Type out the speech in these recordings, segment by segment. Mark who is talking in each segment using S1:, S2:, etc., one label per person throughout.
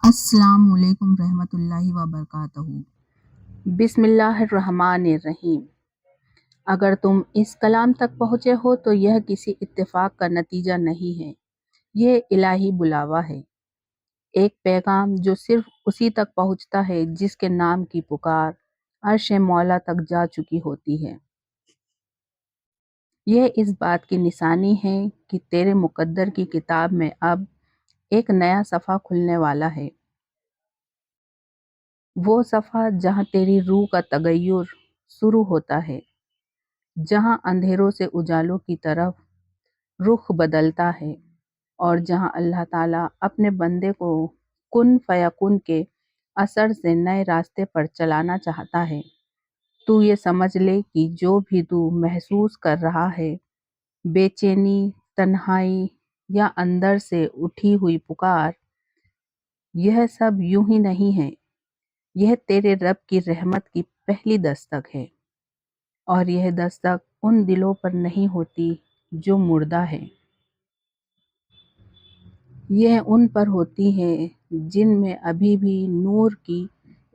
S1: السلام علیکم رحمۃ اللہ وبرکاتہ۔
S2: بسم اللہ الرحمن الرحیم۔ اگر تم اس کلام تک پہنچے ہو تو یہ کسی اتفاق کا نتیجہ نہیں ہے، یہ الہی بلاوا ہے، ایک پیغام جو صرف اسی تک پہنچتا ہے جس کے نام کی پکار عرش مولا تک جا چکی ہوتی ہے۔ یہ اس بات کی نشانی ہے کہ تیرے مقدر کی کتاب میں اب ایک نیا صفحہ کھلنے والا ہے، وہ صفحہ جہاں تیری روح کا تغیر شروع ہوتا ہے، جہاں اندھیروں سے اجالوں کی طرف رخ بدلتا ہے، اور جہاں اللہ تعالیٰ اپنے بندے کو کن فیکن کے اثر سے نئے راستے پر چلانا چاہتا ہے۔ تو یہ سمجھ لے کہ جو بھی تو محسوس کر رہا ہے، بے چینی، تنہائی یا اندر سے اٹھی ہوئی پکار، یہ سب یوں ہی نہیں ہے، یہ تیرے رب کی رحمت کی پہلی دستک ہے، اور یہ دستک ان دلوں پر نہیں ہوتی جو مردہ ہے، یہ ان پر ہوتی ہے جن میں ابھی بھی نور کی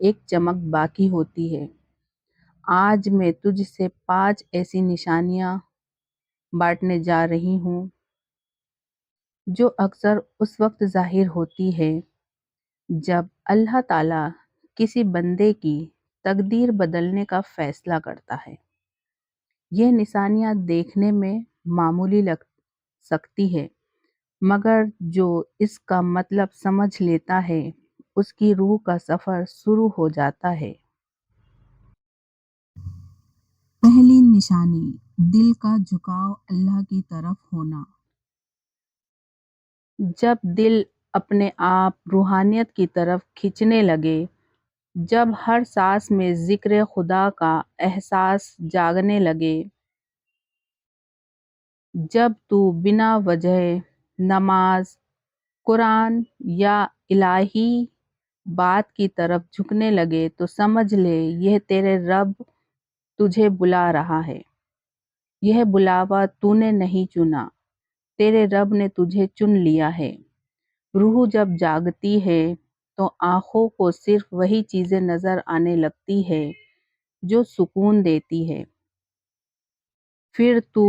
S2: ایک چمک باقی ہوتی ہے۔ آج میں تجھ سے 5 ایسی نشانیاں بانٹنے جا رہی ہوں جو اکثر اس وقت ظاہر ہوتی ہے جب اللہ تعالیٰ کسی بندے کی تقدیر بدلنے کا فیصلہ کرتا ہے۔ یہ نشانیاں دیکھنے میں معمولی لگ سکتی ہے، مگر جو اس کا مطلب سمجھ لیتا ہے اس کی روح کا سفر شروع ہو جاتا ہے۔
S1: پہلی نشانی، دل کا جھکاؤ اللہ کی طرف ہونا۔
S2: جب دل اپنے آپ روحانیت کی طرف کھنچنے لگے، جب ہر سانس میں ذکر خدا کا احساس جاگنے لگے، جب تو بنا وجہ نماز، قرآن یا الہی بات کی طرف جھکنے لگے تو سمجھ لے یہ تیرے رب تجھے بلا رہا ہے۔ یہ بلاوا تو نے نہیں چنا، تیرے رب نے تجھے چن لیا ہے۔ روح جب جاگتی ہے تو آنکھوں کو صرف وہی چیزیں نظر آنے لگتی ہے جو سکون دیتی ہے۔ پھر تو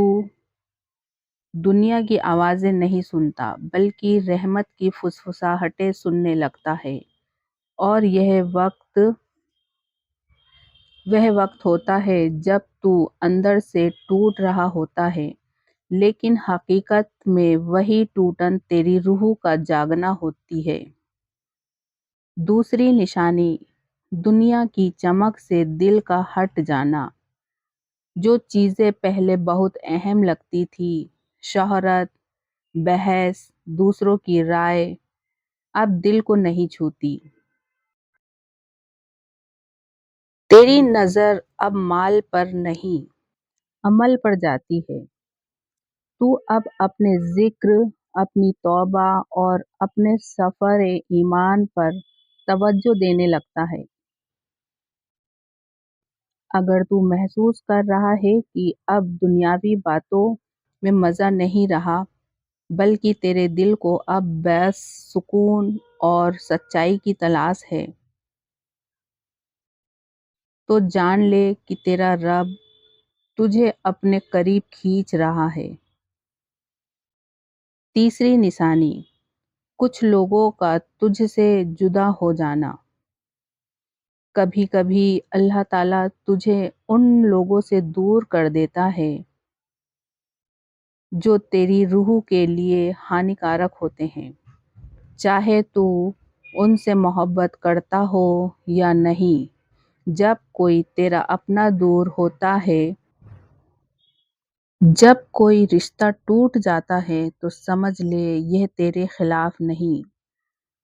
S2: دنیا کی آوازیں نہیں سنتا بلکہ رحمت کی فسفساہٹیں سننے لگتا ہے، اور وہ وقت ہوتا ہے جب تو اندر سے ٹوٹ رہا ہوتا ہے، لیکن حقیقت میں وہی ٹوٹن تیری روح کا جاگنا ہوتی ہے۔ دوسری نشانی، دنیا کی چمک سے دل کا ہٹ جانا۔ جو چیزیں پہلے بہت اہم لگتی تھی، شہرت، بحث، دوسروں کی رائے، اب دل کو نہیں چھوتی۔ تیری نظر اب مال پر نہیں، عمل پر جاتی ہے۔ تو اب اپنے ذکر، اپنی توبہ اور اپنے سفر ایمان پر توجہ دینے لگتا ہے۔ اگر تو محسوس کر رہا ہے کہ اب دنیاوی باتوں میں مزہ نہیں رہا، بلکہ تیرے دل کو اب بس سکون اور سچائی کی تلاش ہے، تو جان لے کہ تیرا رب تجھے اپنے قریب کھینچ رہا ہے۔ تیسری نشانی، کچھ لوگوں کا تجھ سے جدا ہو جانا۔ کبھی کبھی اللہ تعالیٰ تجھے ان لوگوں سے دور کر دیتا ہے جو تیری روح کے لیے ہانیکارک ہوتے ہیں، چاہے تو ان سے محبت کرتا ہو یا نہیں۔ جب کوئی تیرا اپنا دور ہوتا ہے، جب کوئی رشتہ ٹوٹ جاتا ہے تو سمجھ لے یہ تیرے خلاف نہیں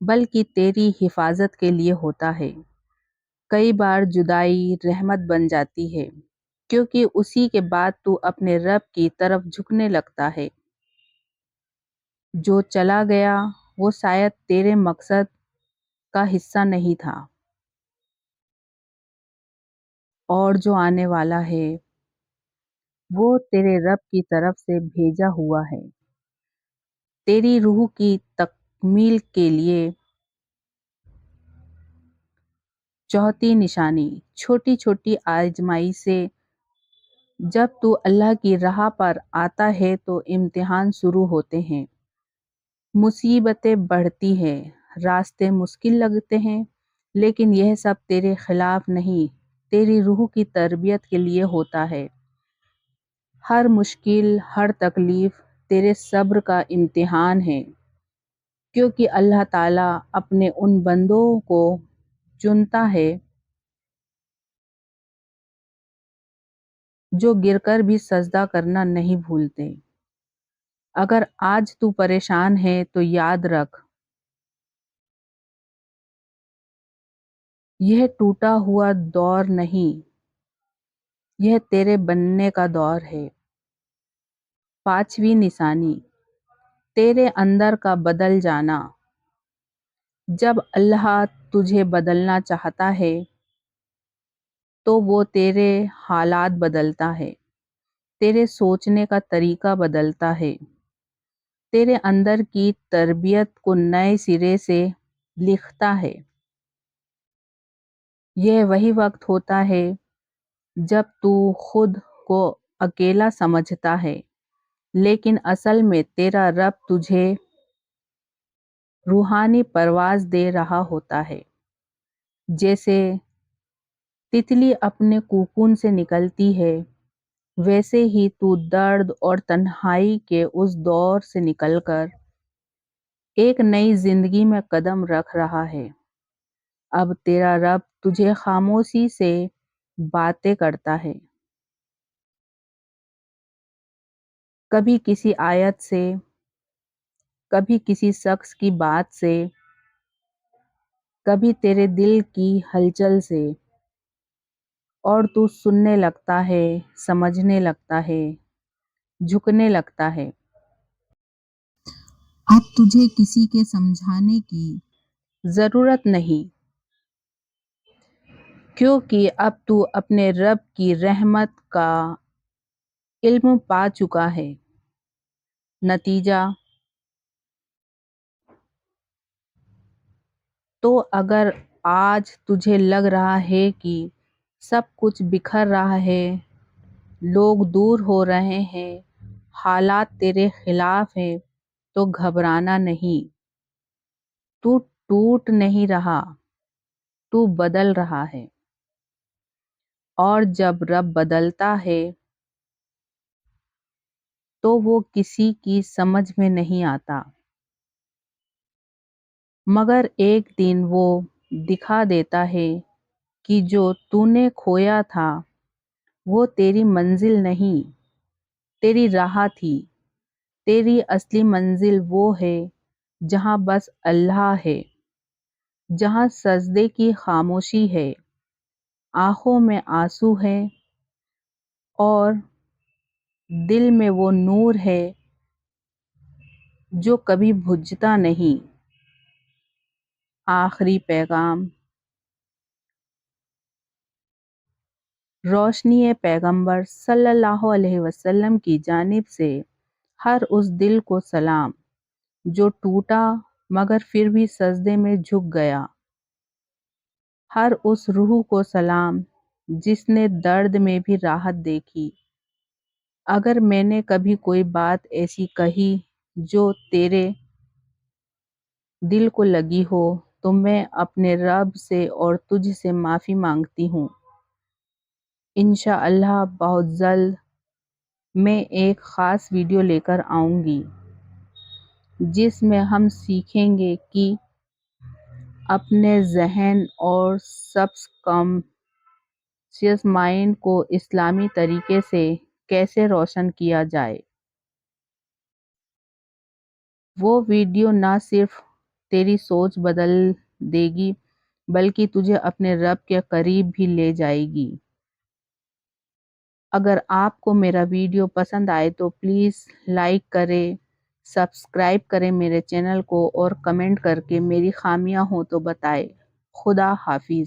S2: بلکہ تیری حفاظت کے لیے ہوتا ہے۔ کئی بار جدائی رحمت بن جاتی ہے، کیونکہ اسی کے بعد تو اپنے رب کی طرف جھکنے لگتا ہے۔ جو چلا گیا وہ شاید تیرے مقصد کا حصہ نہیں تھا، اور جو آنے والا ہے وہ تیرے رب کی طرف سے بھیجا ہوا ہے، تیری روح کی تکمیل کے لیے۔ چوتھی نشانی، چھوٹی چھوٹی آزمائشیں۔ جب تو اللہ کی راہ پر آتا ہے تو امتحان شروع ہوتے ہیں، مصیبتیں بڑھتی ہیں، راستے مشکل لگتے ہیں، لیکن یہ سب تیرے خلاف نہیں، تیری روح کی تربیت کے لیے ہوتا ہے۔ ہر مشکل، ہر تکلیف تیرے صبر کا امتحان ہے، کیونکہ اللہ تعالیٰ اپنے ان بندوں کو چنتا ہے جو گر کر بھی سجدہ کرنا نہیں بھولتے۔ اگر آج تو پریشان ہے تو یاد رکھ، یہ ٹوٹا ہوا دور نہیں، یہ تیرے بننے کا دور ہے۔ پانچویں نشانی، تیرے اندر کا بدل جانا۔ جب اللہ تجھے بدلنا چاہتا ہے تو وہ تیرے حالات بدلتا ہے، تیرے سوچنے کا طریقہ بدلتا ہے، تیرے اندر کی تربیت کو نئے سرے سے لکھتا ہے۔ یہ وہی وقت ہوتا ہے جب تو خود کو اکیلا سمجھتا ہے، لیکن اصل میں تیرا رب تجھے روحانی پرواز دے رہا ہوتا ہے۔ جیسے تتلی اپنے کوکون سے نکلتی ہے، ویسے ہی تو درد اور تنہائی کے اس دور سے نکل کر ایک نئی زندگی میں قدم رکھ رہا ہے۔ اب تیرا رب تجھے خاموشی سے باتیں کرتا ہے، کبھی کسی آیت سے، کبھی کسی شخص کی بات سے، کبھی تیرے دل کی ہلچل سے، اور تو سننے لگتا ہے، سمجھنے لگتا ہے، جھکنے لگتا ہے۔
S1: اب تجھے کسی کے سمجھانے کی
S2: ضرورت نہیں، کیونکہ اب تو اپنے رب کی رحمت کا علم پا چکا ہے۔ نتیجہ، تو اگر آج تجھے لگ رہا ہے کہ سب کچھ بکھر رہا ہے، لوگ دور ہو رہے ہیں، حالات تیرے خلاف ہیں، تو گھبرانا نہیں۔ تو ٹوٹ نہیں رہا، تو بدل رہا ہے، اور جب رب بدلتا ہے تو وہ کسی کی سمجھ میں نہیں آتا، مگر ایک دن وہ دکھا دیتا ہے کہ جو تو نے کھویا تھا وہ تیری منزل نہیں، تیری راہ تھی۔ تیری اصلی منزل وہ ہے جہاں بس اللہ ہے، جہاں سجدے کی خاموشی ہے، آنکھوں میں آنسو ہے، اور دل میں وہ نور ہے جو کبھی بجھتا نہیں۔ آخری پیغام، روشنی پیغمبر صلی اللہ علیہ وسلم کی جانب سے ہر اس دل کو سلام جو ٹوٹا مگر پھر بھی سجدے میں جھک گیا، ہر اس روح کو سلام جس نے درد میں بھی راحت دیکھی۔ اگر میں نے کبھی کوئی بات ایسی کہی جو تیرے دل کو لگی ہو تو میں اپنے رب سے اور تجھ سے معافی مانگتی ہوں۔ انشاءاللہ بہت جلد میں ایک خاص ویڈیو لے کر آؤں گی جس میں ہم سیکھیں گے کہ اپنے ذہن اور سب کانشیس مائنڈ کو اسلامی طریقے سے کیسے روشن کیا جائے۔ وہ ویڈیو نہ صرف تیری سوچ بدل دے گی بلکہ تجھے اپنے رب کے قریب بھی لے جائے گی۔ اگر آپ کو میرا ویڈیو پسند آئے تو پلیز لائک کریں، سبسکرائب کریں میرے چینل کو، اور کمنٹ کر کے میری خامیاں ہوں تو بتائیں۔ خدا حافظ۔